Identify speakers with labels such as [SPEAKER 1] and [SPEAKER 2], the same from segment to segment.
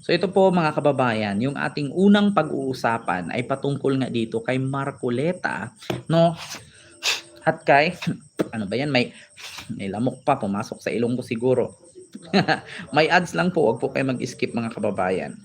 [SPEAKER 1] So ito po mga kababayan, yung ating unang pag-uusapan ay patungkol nga dito kay Marcoleta, no? At kay ano ba yan, may lamok pa pumasok sa ilong ko siguro. May ads lang po, wag po kayo mag-skip mga kababayan.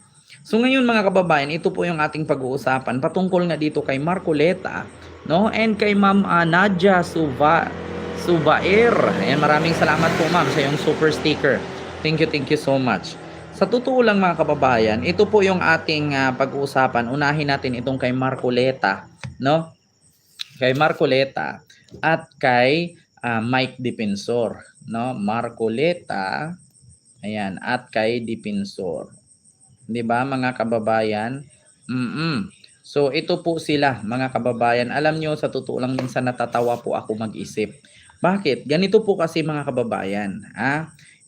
[SPEAKER 1] So ngayon mga kababayan, ito po yung ating pag-uusapan patungkol nga dito kay Marcoleta, no? And kay Ma'am Nadia Subair. Ayan, maraming salamat po ma'am sa yung super sticker. Thank you so much. Sa totoo lang mga kababayan, ito po yung ating pag-uusapan. Unahin natin itong kay Marcoleta, no? Kay Marcoleta at kay Mike Defensor, no? Marcoleta, ayan, at kay Defensor. 'Di ba mga kababayan? So ito po sila mga kababayan. Alam nyo, sa totoo lang minsan natatawa po ako mag-isip. Bakit? Ganito po kasi mga kababayan,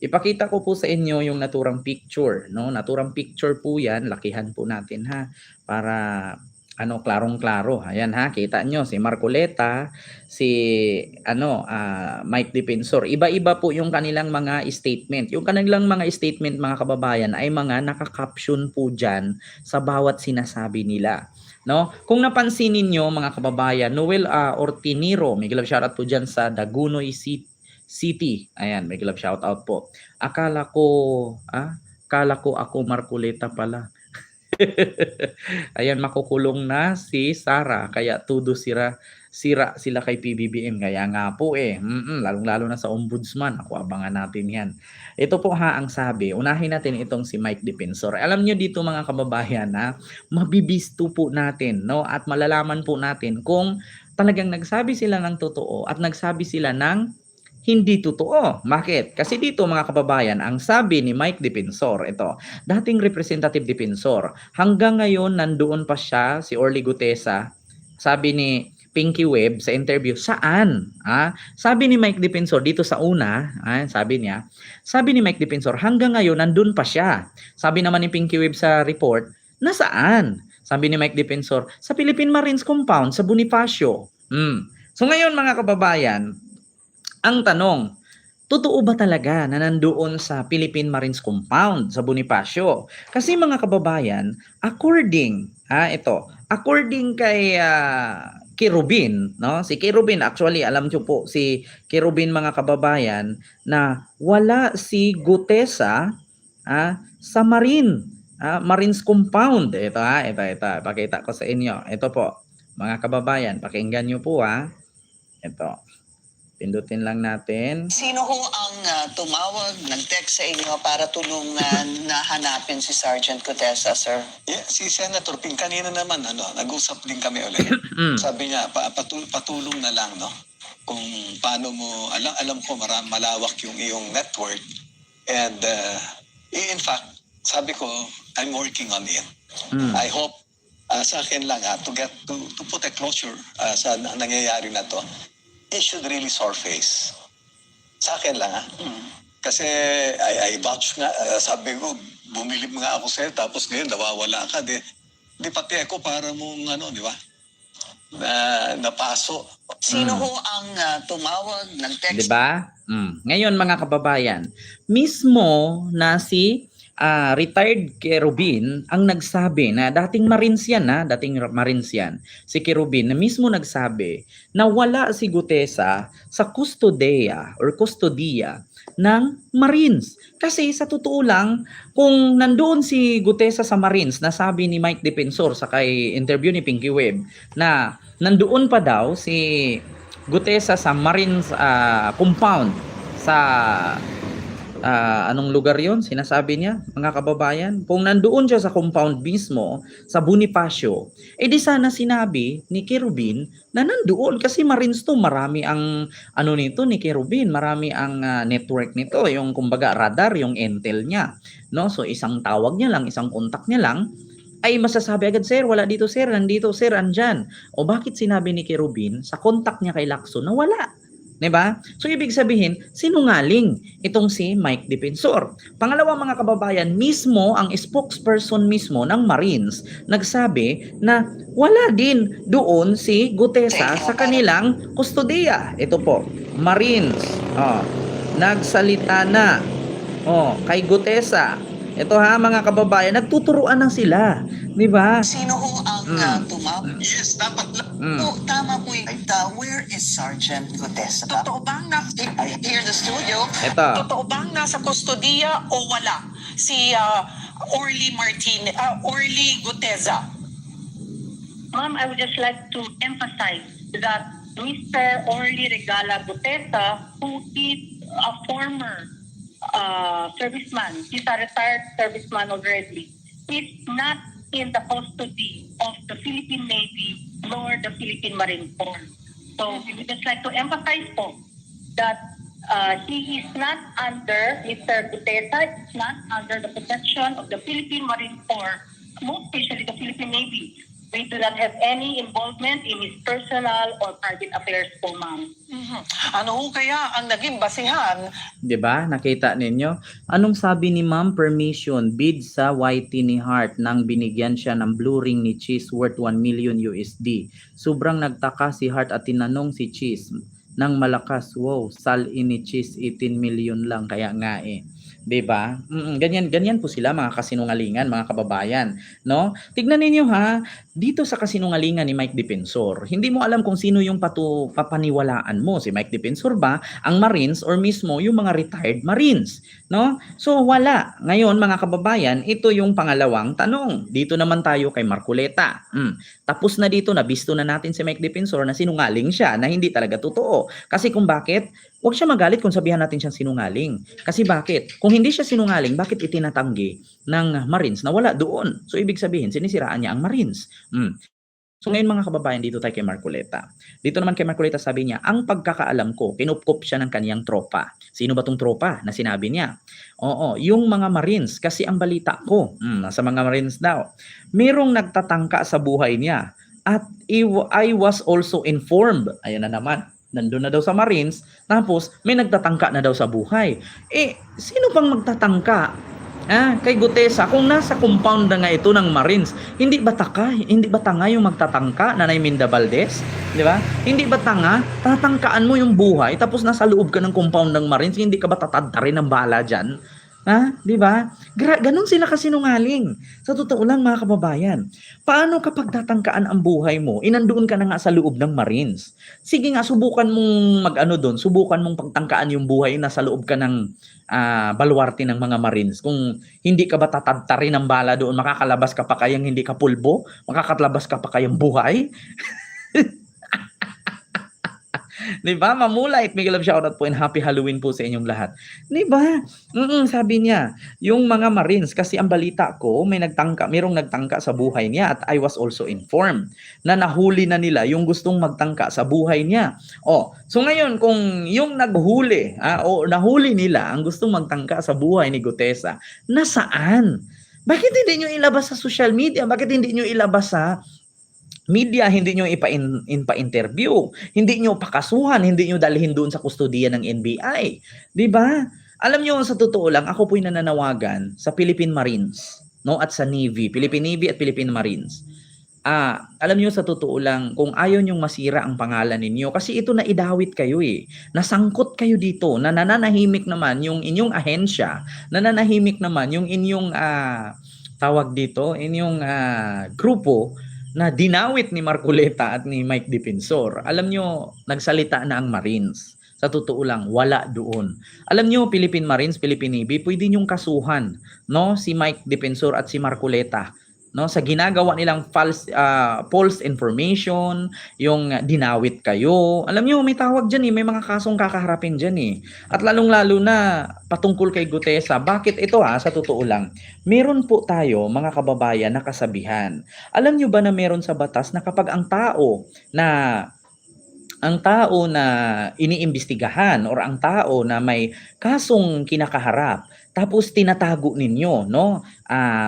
[SPEAKER 1] ipakita ko po sa inyo yung naturang picture, no? Naturang picture po 'yan, lakihan po natin ha para klarong-klaro. Ayan ha, kita nyo si Marcoleta, si Mike Defensor. Iba-iba po yung kanilang mga statement. Yung kanilang mga statement mga kababayan ay mga naka-caption po diyan sa bawat sinasabi nila. No? Kung napansin niyo mga kababayan, Noel Ortiniro, may love shoutout po diyan sa Dagunoy City. Ayan, may love shoutout po. Akala ko ako Marcoleta pala. Ayan, makukulong na si Sara kaya tudo sira sila kay PBBM. Kaya nga po lalong-lalo na sa ombudsman. Ako, abangan natin yan. Ito po ang sabi. Unahin natin itong si Mike Defensor. Alam nyo dito mga kababayan mabibisto po natin, no? At malalaman po natin kung talagang nagsabi sila ng totoo at nagsabi sila ng hindi totoo. Bakit? Kasi dito mga kababayan, ang sabi ni Mike Defensor, ito, dating representative defensor, hanggang ngayon nandoon pa siya, si Orly Gutesa, sabi ni Pinky Webb sa interview, saan? Sabi ni Mike Defensor dito sa una, sabi ni Mike Defensor, hanggang ngayon nandun pa siya. Sabi naman ni Pinky Webb sa report, nasaan? Sabi ni Mike Defensor, sa Philippine Marines Compound, sa Bonifacio. So ngayon mga kababayan, ang tanong, totoo ba talaga na nandoon sa Philippine Marines Compound sa Bonifacio? Kasi mga kababayan, according kay Kirubin, no? Si Kirubin, actually alam niyo po si Kirubin mga kababayan na wala si Gutesa sa Marines Compound. Ito pakita ko sa inyo. Ito po, mga kababayan, pakinggan niyo po Ito. Pindutin lang natin.
[SPEAKER 2] Sino ho ang tumawag, nag-text sa inyo para tulungan na hanapin si Sergeant Gutesa, sir?
[SPEAKER 3] Yeah, si Senator Ping, kanina naman, nag-usap din kami ulit. Sabi niya, patulong na lang, no? Kung paano mo, alam ko malawak yung iyong network. And in fact, sabi ko, I'm working on it. I hope, sa akin lang, to put a closure sa nangyayari na to, it should really surface. Sa akin lang Kasi I vouch nga, sabi ko, bumilib nga ako sa'yo, tapos ngayon nawawala ka. Di pati ako para mong di ba? Napaso.
[SPEAKER 2] Sino ho ang tumawag, nag-text?
[SPEAKER 1] Diba? Ngayon mga kababayan, mismo na si retired Kerubin ang nagsabi na dating Marines yan, si Kerubin na mismo nagsabi na wala si Gutesa sa kustodia ng Marines. Kasi sa totoo lang, kung nandoon si Gutesa sa Marines, nasabi ni Mike Defensor sa kay interview ni Pinky Webb na nandoon pa daw si Gutesa sa Marines compound sa anong lugar yon sinasabi niya mga kababayan, kung nandoon siya sa compound mismo sa Bonifacio, di sana sinabi ni Kerubin na nandoon, kasi Marines to, marami ang nito ni Kerubin, marami ang network nito, yung kumbaga radar, yung intel niya, no? So isang tawag niya lang, isang kontak niya lang ay masasabi agad, sir, wala dito sir, nandito sir, andyan. O bakit sinabi ni Kerubin sa kontak niya kay Lacson na wala? Diba? So ibig sabihin, sinungaling itong si Mike Defensor. Pangalawa mga kababayan, mismo ang spokesperson mismo ng Marines nagsabi na wala din doon si Gutesa sa kanilang kustodiya. Ito po, Marines, nagsalita na kay Gutesa. Ito ha, mga kababayan, nagtuturuan na sila. Di ba?
[SPEAKER 2] Sino ho ang tumawag?
[SPEAKER 3] Yes, dapat lang.
[SPEAKER 2] Oh, tama po yun. Where is Sergeant Gutesa?
[SPEAKER 4] Totoo bang na
[SPEAKER 2] Here in the studio.
[SPEAKER 1] Ito.
[SPEAKER 4] totoo bang nasa kustodiya o wala si Orly Guteza?
[SPEAKER 5] Ma'am, I would just like to emphasize that Mr. Orly Regala Gutesa, who is a former serviceman, he's a retired serviceman already, is not in the custody of the Philippine Navy nor the Philippine Marine Corps. So we would just like to emphasize po that he is not under, Mr. Gutesa is not under the protection of the Philippine Marine Corps, most especially the Philippine Navy. We do not have any involvement in his personal or private affairs po, ma'am.
[SPEAKER 4] Ano ho kaya ang naging basihan
[SPEAKER 1] 'Di ba? Nakita ninyo? Anong sabi ni Ma'am? Permission bid sa YT ni Hart nang binigyan siya ng blue ring ni Cheese worth 1 million USD. Sobrang nagtaka si Hart at tinanong si Cheese nang malakas, wow, sal-in ni Cheese 18 million lang kaya nga eh. 'Di ba? Ganyan po sila mga kasinungalingan, mga kababayan, no? Tignan ninyo ha, dito sa kasinungalingan ni Mike Defensor, hindi mo alam kung sino yung papaniwalaan mo, si Mike Defensor ba, ang Marines or mismo yung mga retired Marines, no? So wala. Ngayon mga kababayan, ito yung pangalawang tanong. Dito naman tayo kay Marcoleta. Tapos na dito, nabisto na natin si Mike Defensor na sinungaling siya, na hindi talaga totoo. Kasi kung bakit, huwag siya magalit kung sabihan natin siyang sinungaling. Kasi bakit? Kung hindi siya sinungaling, bakit itinatanggi ng Marines na wala doon? So ibig sabihin, sinisiraan niya ang Marines. So ngayon mga kababayan, dito tayo kay Marcoleta. Dito naman kay Marcoleta sabi niya, ang pagkakaalam ko, kinupkop siya ng kaniyang tropa. Sino ba tong tropa na sinabi niya? Oo, yung mga Marines. Kasi ang balita ko, nasa mga Marines daw, merong nagtatangka sa buhay niya. At I was also informed. Ayan na naman. Nandun na daw sa Marines, tapos may nagtatangka na daw sa buhay. Sino bang magtatangka? Kay Gutesa, kung nasa compound na nga ito ng Marines, hindi ba tanga yung magtatangka, Nanay Minda Valdez? Di ba? Hindi ba tanga? Tatangkaan mo yung buhay, tapos nasa loob ka ng compound ng Marines, hindi ka ba tatadtarin ng bala dyan? Di ba? Ganun sila kasinungaling. Sa totoo lang mga kababayan, paano kapag tatangkaan ang buhay mo, inandoon ka na nga sa loob ng Marines? Sige nga, subukan mong subukan mong pagtangkaan yung buhay na sa loob ka ng baluarte ng mga Marines. Kung hindi ka ba tatadtarin ng bala doon, makakalabas ka pa kayang hindi ka pulbo? Makakalabas ka pa kayang buhay? Diba? Mamulait, Miguel of shoutout po and happy Halloween po sa inyong lahat. Diba? Sabi niya, yung mga Marines, kasi ang balita ko, merong nagtangka sa buhay niya at I was also informed na nahuli na nila yung gustong magtangka sa buhay niya. So ngayon, kung yung naghuli, o nahuli nila ang gustong magtangka sa buhay ni Gutesa, nasaan? Bakit hindi nyo ilabas sa social media? Bakit hindi nyo ilabas sa media, hindi nyo ipa-interview, hindi nyo pakasuhan, hindi nyo dalhin doon sa kustodiya ng NBI. Diba? Alam nyo, sa totoo lang, ako po'y nananawagan sa Philippine Marines, no, at sa Navy, Philippine Navy at Philippine Marines. Alam nyo, sa totoo lang, kung ayaw nyong masira ang pangalan ninyo, kasi ito na idawit kayo nasangkot kayo dito, na nananahimik naman yung inyong ahensya, nananahimik naman yung inyong, tawag dito, inyong grupo, na dinawit ni Marcoleta at ni Mike Defensor. Alam nyo, nagsalita na ang Marines. Sa totoo lang, wala doon. Alam nyo, Philippine Marines, Philippine Navy, pwede nyong kasuhan, no, si Mike Defensor at si Marcoleta, no, sa ginagawa nilang false information, yung dinawit kayo. Alam nyo, may tawag dyan may mga kasong kakaharapin dyan At lalong-lalo na patungkol kay Gutesa. Bakit ito sa totoo lang? Meron po tayo, mga kababayan, na kasabihan. Alam nyo ba na meron sa batas na kapag ang tao na iniimbestigahan or ang tao na may kasong kinakaharap, tapos tinatago ninyo, no?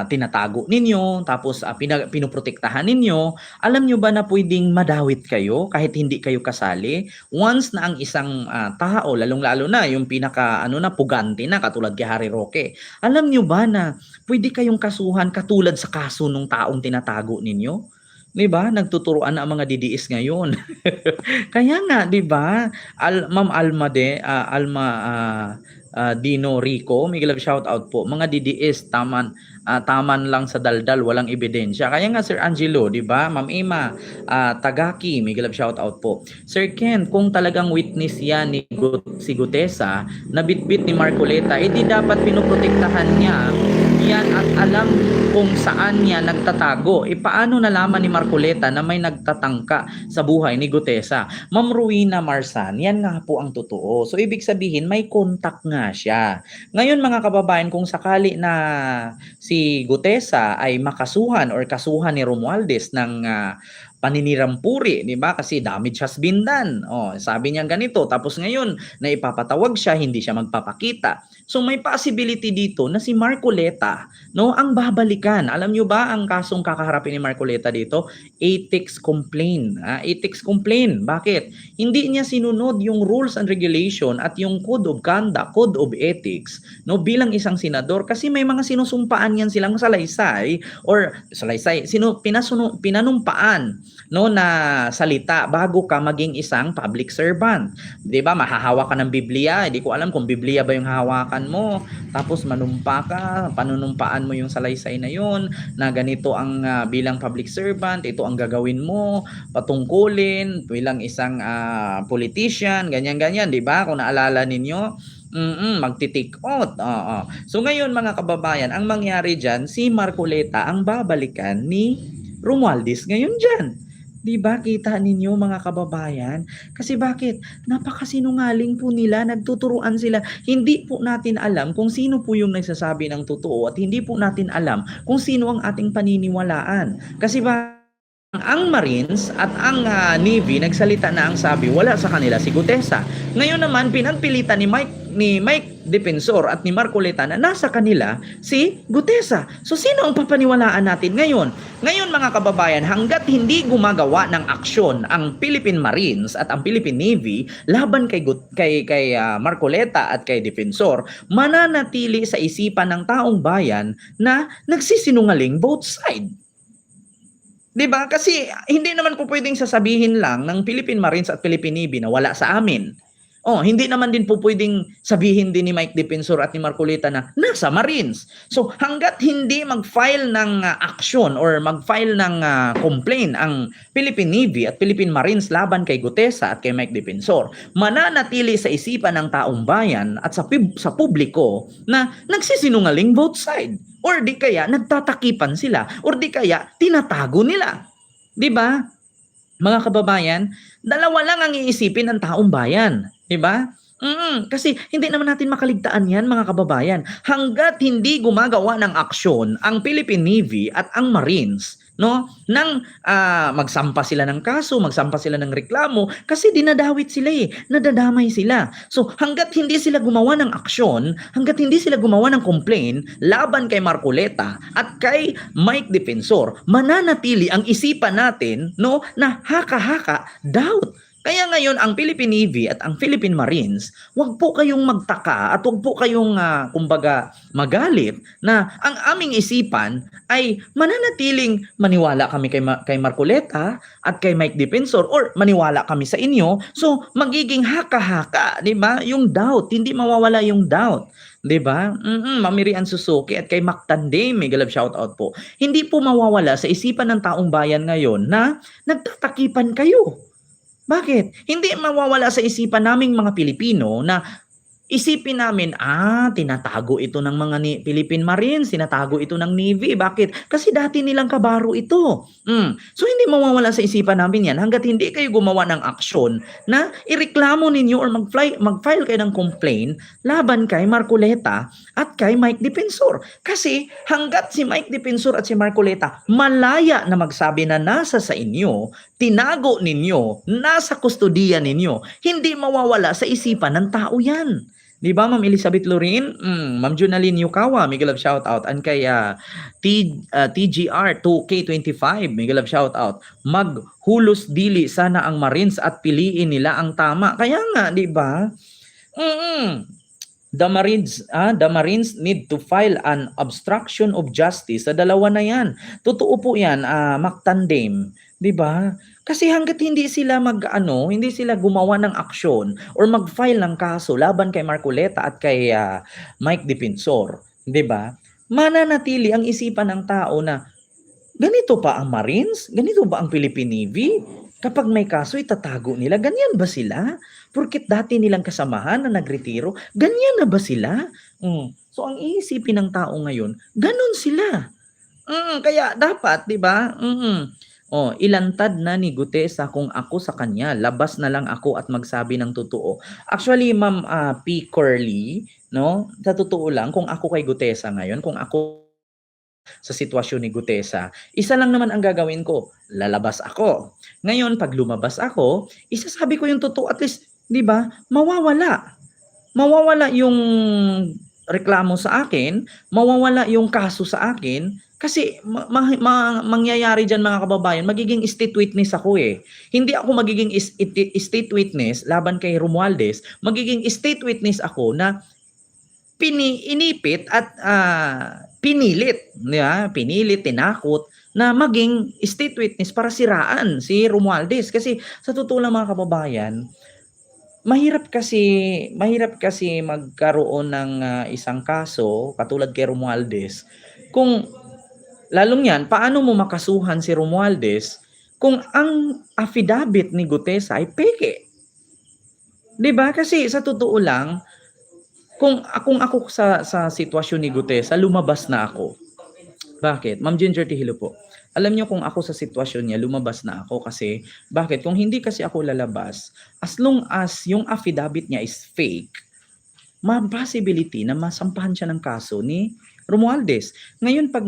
[SPEAKER 1] Tinatago ninyo, tapos pinoprotektahan ninyo. Alam nyo ba na pwedeng madawit kayo kahit hindi kayo kasali? Once na ang isang tao, lalong-lalo na yung pinaka pugante na katulad kay Harry Roque. Alam nyo ba na pwede kayong kasuhan katulad sa kaso nung taong tinatago ninyo? 'Di ba? Nagtuturuan na ang mga DDS ngayon. Kaya nga, 'di ba? Ma'am Alma Dino Rico, Miguel love shout out po. Mga DDS, taman lang sa daldal, walang ebidensya. Kaya nga Sir Angelo, di ba? Ma'am Emma, Tagaki, Miguel love shout out po. Sir Ken, kung talagang witness yan ni si Gutesa na bitbit ni Marcoleta, di dapat pinoprotektahan niya yan at alam kung saan niya nagtatago. Paano nalaman ni Marcoleta na may nagtatangka sa buhay ni Gutesa? Ma'am Rowena Marsan, yan nga po ang totoo. So ibig sabihin may contact nga siya. Ngayon mga kababayan, kung sakali na si Gutesa ay makasuhan or kasuhan ni Romualdez ng paninirampuri, di ba? Kasi damage has been done. Sabi niya ganito, tapos ngayon na ipapatawag siya, hindi siya magpapakita. So may possibility dito na si Marcoleta, no, ang babalikan. Alam niyo ba ang kasong kakaharapin ni Marcoleta dito? Ethics complaint. Ethics complaint. Bakit? Hindi niya sinunod yung rules and regulation at yung code of conduct, code of ethics, no, bilang isang senador kasi may mga sinusumpaan yan silang salaysay or salaysay, pinanumpaan, no, na salita bago ka maging isang public servant. 'Di ba? Mahahawa ka ng Biblia, hindi ko alam kung Biblia ba yung hahawakan mo. Tapos manumpa ka, panunumpaan mo yung salaysay na yun, na ganito ang bilang public servant, ito ang gagawin mo, patungkulin bilang isang politician, ganyan-ganyan, 'di ba? Kung naalala ninyo, magti-take out. So ngayon mga kababayan, ang mangyari diyan, si Marcoleta ang babalikan ni Romualdez ngayon diyan. 'Di ba? Kita ninyo mga kababayan? Kasi bakit? Napakasinungaling po nila, nagtuturuan sila. Hindi po natin alam kung sino po yung nagsasabi ng totoo at hindi po natin alam kung sino ang ating paniniwalaan. Kasi ang Marines at ang Navy nagsalita na ang sabi wala sa kanila si Gutesa. Ngayon naman pinagpilitan ni Mike Defensor at ni Marcoleta na nasa kanila si Gutesa. So sino ang papaniwalaan natin ngayon? Ngayon mga kababayan, hanggat hindi gumagawa ng aksyon ang Philippine Marines at ang Philippine Navy laban kay Marcoleta at kay Defensor, mananatili sa isipan ng taong bayan na nagsisinungaling both side. 'Di ba? Kasi hindi naman po pwedeng sasabihin lang ng Philippine Marines at Philippine Navy na wala sa amin. Hindi naman din po pwedeng sabihin din ni Mike Defensor at ni Marcoleta na nasa Marines. So hanggat hindi mag-file ng action or mag-file ng complaint ang Philippine Navy at Philippine Marines laban kay Gutesa at kay Mike Defensor, mananatili sa isipan ng taong bayan at sa publiko na nagsisinungaling both side. Or di kaya nagtatakipan sila, or di kaya tinatago nila. 'Di ba? Mga kababayan, dalawa lang ang iisipin ng taong bayan, 'di ba? Kasi hindi naman natin makaligtaan 'yan mga kababayan. Hangga't hindi gumagawa ng aksyon ang Philippine Navy at ang Marines, no, nang magsampa sila ng kaso, magsampa sila ng reklamo kasi dinadawit sila nadadamay sila. So hangga't hindi sila gumawa ng aksyon, hangga't hindi sila gumawa ng complaint laban kay Marcoleta at kay Mike Defensor, mananatili ang isipan natin, no, na haka-haka, doubt. Kaya ngayon ang Philippine Navy at ang Philippine Marines, wag po kayong magtaka at wag po kayong kumbaga magalit na ang aming isipan ay mananatiling maniwala kami kay Marcoleta at kay Mike Defensor or maniwala kami sa inyo. So magiging haka-haka, 'di ba? Yung doubt, hindi mawawala yung doubt. 'Di ba? Mamirian Suzuki at kay Mactande, mega love shout out po. Hindi po mawawala sa isipan ng taong bayan ngayon na nagtatakipan kayo. Bakit? Hindi mawawala sa isipan naming mga Pilipino na isipin namin, tinatago ito ng mga Philippine Marines, tinatago ito ng Navy. Bakit? Kasi dati nilang kabaro ito. So hindi mawawala sa isipan namin yan hanggat hindi kayo gumawa ng aksyon na ireklamo ninyo or mag-file kayo ng complaint laban kay Marcoleta at kay Mike Defensor. Kasi hanggat si Mike Defensor at si Marcoleta malaya na magsabi na nasa sa inyo, tinago ninyo, nasa kustodiya ninyo, hindi mawawala sa isipan ng tao yan. Di ba, Ma'am Elizabeth Lorin? Ma'am Junaline Yukawa, mega love shout out. And kay TGR 2K25, mega love shout out. Maghulos dili sana ang Marines at piliin nila ang tama. Kaya nga, di ba? The Marines need to file an obstruction of justice sa dalawa na yan. Totoo po yan, Mactandem. 'Di ba? Kasi hangga't hindi sila hindi sila gumawa ng aksyon or mag-file ng kaso laban kay Marcoleta at kay Mike Defensor, 'di ba? Mananatili ang isipan ng tao na ganito pa ang Marines? Ganito ba ang Philippine Navy? Kapag may kaso, itatago nila. Ganyan ba sila? Porket dati nilang kasamahan na nagretiro, ganyan na ba sila? So, ang iisipin ng tao ngayon, ganun sila. Kaya dapat, di ba? Ilantad na ni Gutesa kung ako sa kanya. Labas na lang ako at magsabi ng totoo. Actually, Ma'am P. Curly, no? Sa totoo lang, kung ako kay Gutesa ngayon, kung ako sa sitwasyon ni Gutesa, isa lang naman ang gagawin ko, lalabas ako. Ngayon, pag lumabas ako, isasabi ko yung totoo, at least, di ba, mawawala. Mawawala yung reklamo sa akin, mawawala yung kaso sa akin, kasi mangyayari dyan mga kababayan, magiging state witness ako eh. Hindi ako magiging state witness laban kay Romualdez, magiging state witness ako na inipit at pinilit, pinilit, tinakot na maging state witness para siraan si Romualdez. Kasi sa totoo lang mga kababayan, mahirap kasi magkaroon ng isang kaso katulad kay Romualdez. Kung lalong yan, paano mo makasuhan si Romualdez kung ang affidavit ni Gutesa ay peke? 'Di ba? Kasi sa totoo lang, kung ako sa sitwasyon ni Gutesa, lumabas na ako. Bakit? Ma'am Ginger Tihilo po. Alam niyo kung ako sa sitwasyon niya, lumabas na ako kasi, bakit? Kung hindi kasi ako lalabas, as long as yung affidavit niya is fake, possibility na masampahan siya ng kaso ni Romualdez. Ngayon, pag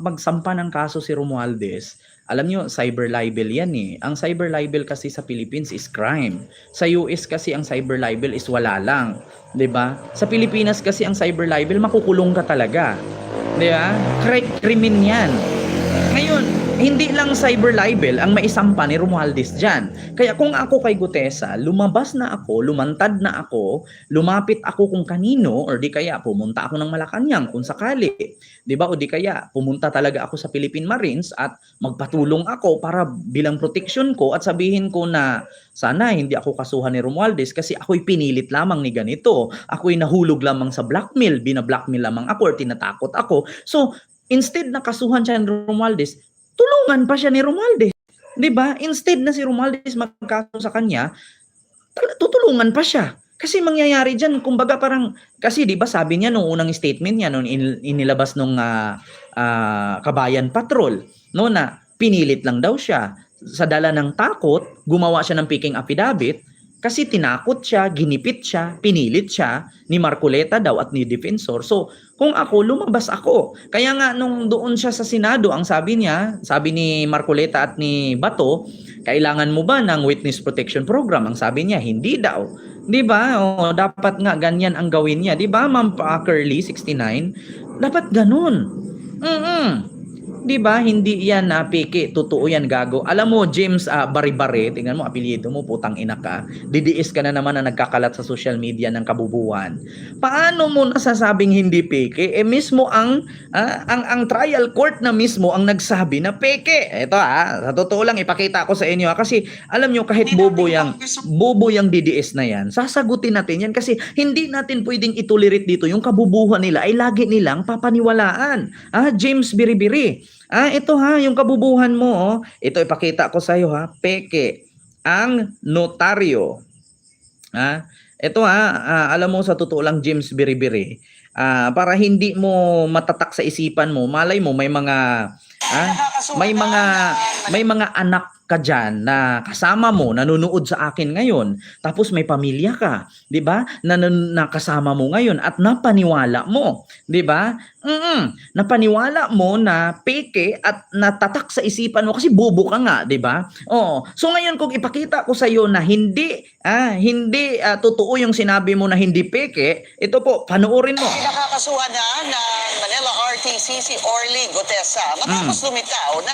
[SPEAKER 1] magsampa ng kaso si Romualdez, alam niyo, cyber libel yan eh. Ang cyber libel kasi sa Philippines is crime. Sa US kasi ang cyber libel is wala lang. 'Di ba? Sa Pilipinas kasi ang cyber libel, makukulong ka talaga. 'Di ba? Krimen yan. Ngayon, hindi lang cyber libel ang maisampa ni Romualdez dyan. Kaya kung ako kay Gutesa, lumabas na ako, lumantad na ako, lumapit ako kung kanino, or di kaya pumunta ako ng Malacanang kung sakali. Di ba? O di kaya pumunta talaga ako sa Philippine Marines at magpatulong ako para bilang protection ko at sabihin ko na sana hindi ako kasuhan ni Romualdez kasi ako'y pinilit lamang ni ganito. Ako'y nahulog lamang sa blackmail, binablackmail lamang ako or tinatakot ako. So, instead na kasuhan siya ni Romualdez, tulungan pa siya ni Romualdez. 'Di ba? Instead na si Romualdez magkaso sa kanya, tutulungan pa siya. Kasi mangyayari diyan, kumbaga parang, kasi 'di ba sabi niya nung unang statement niya nung inilabas nung Kabayan Patrol, no, na pinilit lang daw siya. Sa dala ng takot, gumawa siya ng faking affidavit kasi tinakot siya, ginipit siya, pinilit siya ni Marcoleta daw at ni Defensor. So, kung ako, lumabas ako. Kaya nga nung doon siya sa Senado, ang sabi niya, sabi ni Marcoleta at ni Bato, kailangan mo ba ng witness protection program? Ang sabi niya, hindi daw. 'Di ba? O, dapat nga ganyan ang gawin niya. 'Di ba, Ma'am Curly 69? Dapat ganun. 'Di ba? Hindi yan peke, totoo yan, gago. Alam mo, James Baribare, tingnan mo apelyido mo, putang ina ka. DDS ka na naman na nagkakalat sa social media ng kabubuan. Paano mo nasasabing hindi peke? Mismo ang trial court na mismo ang nagsabi na peke. Ito sa totoo lang ipakita ko sa inyo kasi alam nyo kahit bobo yung DDS na yan, sasagutin natin yan kasi hindi natin pwedeng itolerate dito yung kabubuhan nila ay lagi nilang papaniwalaan. James Biribiri. Ito yung kabubuhan mo. Ito ipakita ko sa iyo peke. Ang notaryo. Ito alam mo sa totoo lang James Biribiri. Para hindi mo matatak sa isipan mo, malay mo may mga may mga anak ka dyan na kasama mo, nanonood sa akin ngayon, tapos may pamilya ka, 'di ba? Na kasama mo ngayon at napaniwala mo, 'di ba? Napaniwala mo na peke at natatak sa isipan mo kasi bobo ka nga, 'di ba? So ngayon kung ipakita ko sa iyo na hindi totoo yung sinabi mo na hindi peke, ito po, panoorin mo.
[SPEAKER 2] Nakakasuhan na ng Manila RTC si Orly Gutesa. Matapos lumitaw na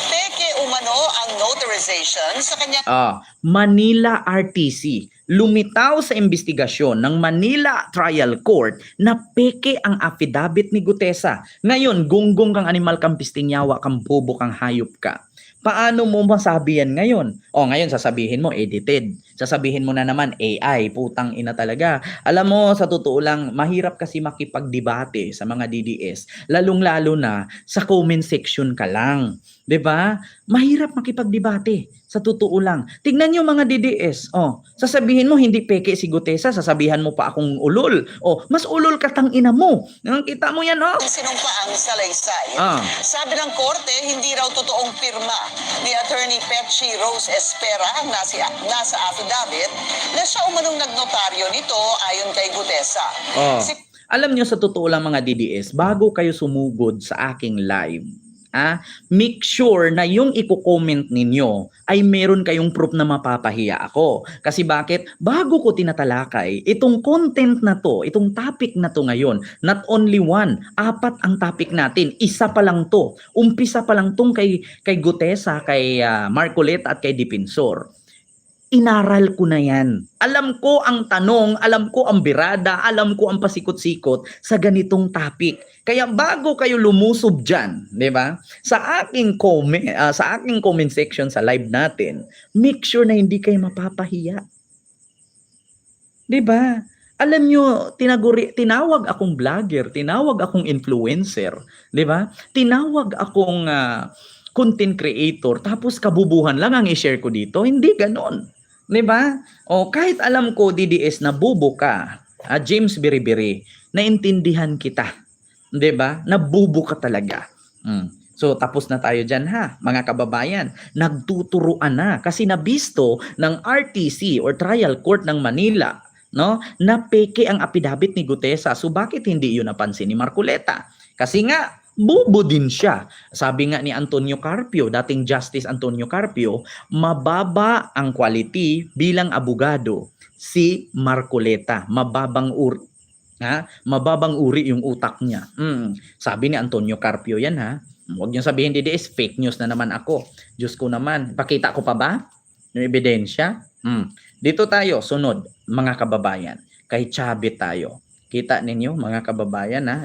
[SPEAKER 2] peke umano ang notarization sa kanya.
[SPEAKER 1] Manila RTC. lumitaw sa investigasyon ng Manila Trial Court na peke ang affidavit ni Gutesa. Ngayon, gunggong kang animal kang pistingyawa, kang bobo, kang hayop ka. Paano mo masabi yan ngayon? O ngayon sasabihin mo edited. Sasabihin mo na naman AI, putang ina talaga. Alam mo, sa totoo lang, mahirap kasi makipagdebate sa mga DDS, lalong-lalo na sa comment section ka lang. 'Di ba? Mahirap makipagdebate. Sa totoo lang. Tignan niyo mga DDS. Oh, sasabihin mo hindi peke si Gutesa, sasabihan mo pa akong ulol. Oh, mas ulol ka tang ina mo. Kita mo yan, oh.
[SPEAKER 2] Sinumpa ang salaysay.
[SPEAKER 1] Ah.
[SPEAKER 2] Sabi ng korte, hindi raw totoong pirma ni Attorney Petchy Rose Espera ang nasa affidavit na siya umanong nagnotaryo nito ayon kay Gutesa.
[SPEAKER 1] Oh. Alam niyo sa totoo lang mga DDS, bago kayo sumugod sa aking live, make sure na yung i-comment ninyo ay meron kayong proof na mapapahiya ako. Kasi bakit? Bago ko tinatalakay, itong content na to, itong topic na to ngayon, not only one, 4 ang topic natin. Isa pa lang to. Umpisa pa lang tong kay Gutesa, kay Marcoleta at kay Dipensor. Inaral ko na yan. Alam ko ang tanong, alam ko ang birada, alam ko ang pasikot-sikot sa ganitong topic. Kaya bago kayo lumusob dyan, di ba? Sa aking comment section sa live natin, make sure na hindi kayo mapapahiya. Di ba? Alam nyo, tinawag akong vlogger, tinawag akong influencer, di ba? Tinawag akong content creator, tapos kabubuhan lang ang i-share ko dito. Hindi ganon. 'Di ba? O kahit alam ko DDS na bubo ka, James Biribiri, naintindihan kita. 'Di ba? Nabubo ka talaga. So tapos na tayo diyan ha, mga kababayan. Nagtuturuan na kasi nabisto ng RTC or Trial Court ng Manila, no? Na peke ang affidavit ni Gutesa. So bakit hindi 'yun napansin ni Marcoleta? Kasi nga bobo din siya. Sabi nga ni Antonio Carpio, dating Justice Antonio Carpio, mababa ang quality bilang abogado si Marcoleta. Mababang uri yung utak niya. Sabi ni Antonio Carpio yan ha. Huwag niyo sabihin DDS, fake news na naman ako. Diyos ko naman. Pakita ko pa ba? Yung ebidensya? Dito tayo, sunod, mga kababayan. Kay Chavit tayo. Kita ninyo, mga kababayan ha.